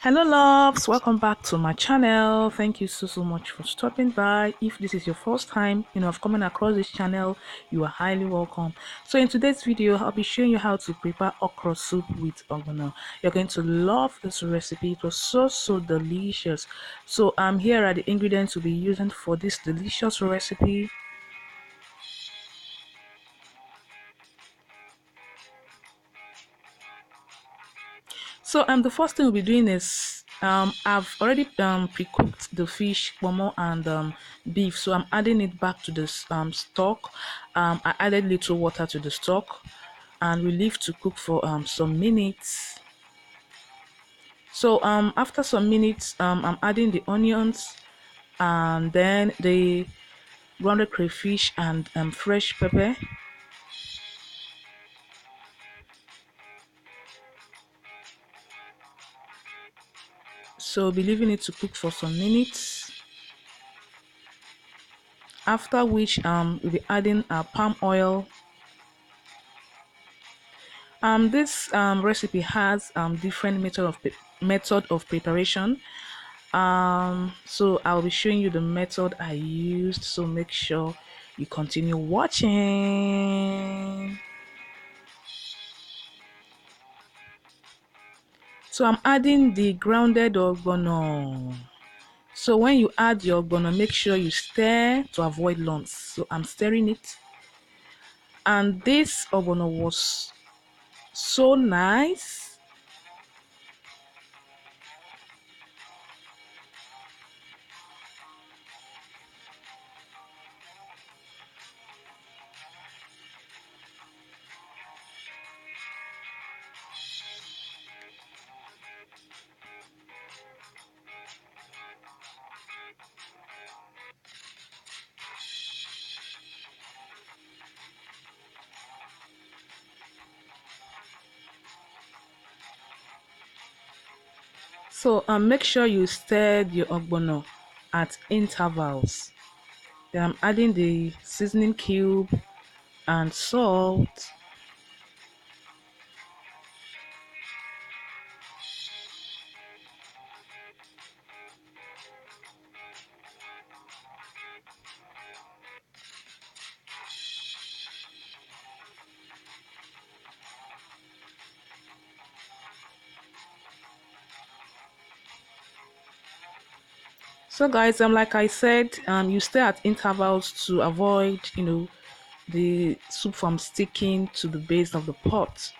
Hello loves, welcome back to my channel. Thank you so much for stopping by. If this is your first time of coming across this channel, you are highly welcome. So in today's video, I'll be showing you how to prepare okra soup with ogbono. You're going to love this recipe. It was so delicious. So here are the ingredients we'll be using for this delicious recipe. So the first thing we'll be doing is I've already pre-cooked the fish, momo, and beef. So I'm adding it back to this stock. I added little water to the stock, and we leave to cook for some minutes. So after some minutes, I'm adding the onions and then the grounded crayfish and fresh pepper. So we'll be leaving it to cook for some minutes. After which we'll be adding palm oil. This recipe has different method of preparation. So I'll be showing you the method I used. So make sure you continue watching. So I'm adding the grounded ogbono. So when you add your ogbono, make sure you stir to avoid lumps. So I'm stirring it, and this ogbono was so nice. So make sure you stir your ogbono at intervals. Then I'm adding the seasoning cube and salt. So guys, like I said, you stir at intervals to avoid the soup from sticking to the base of the pot.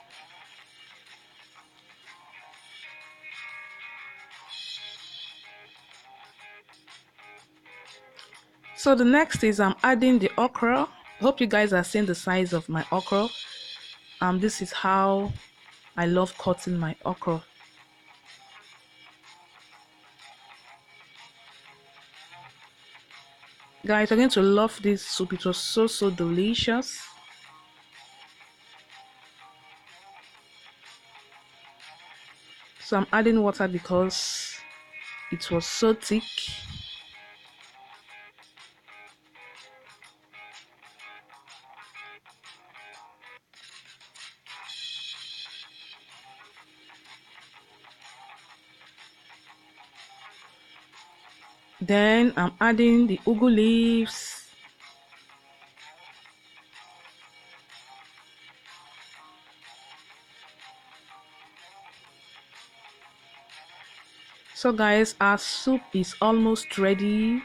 So the next is I'm adding the okra. Hope you guys are seeing the size of my okra. This is how I love cutting my okra. Guys, you're going to love this soup. It was so delicious. So I'm adding water because it was so thick. Then I'm adding the ugu leaves. So guys, our soup is almost ready.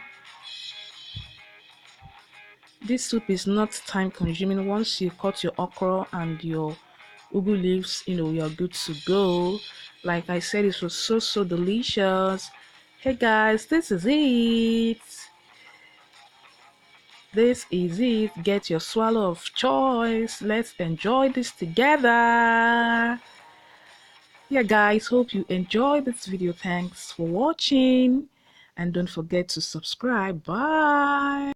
This soup is not time consuming. Once you cut your okra and your ugu leaves, you're good to go. Like I said, it was so delicious. Hey guys, this is it. This is it. Get your swallow of choice. Let's enjoy this together. Yeah guys, hope you enjoyed this video. Thanks for watching, and don't forget to subscribe. Bye.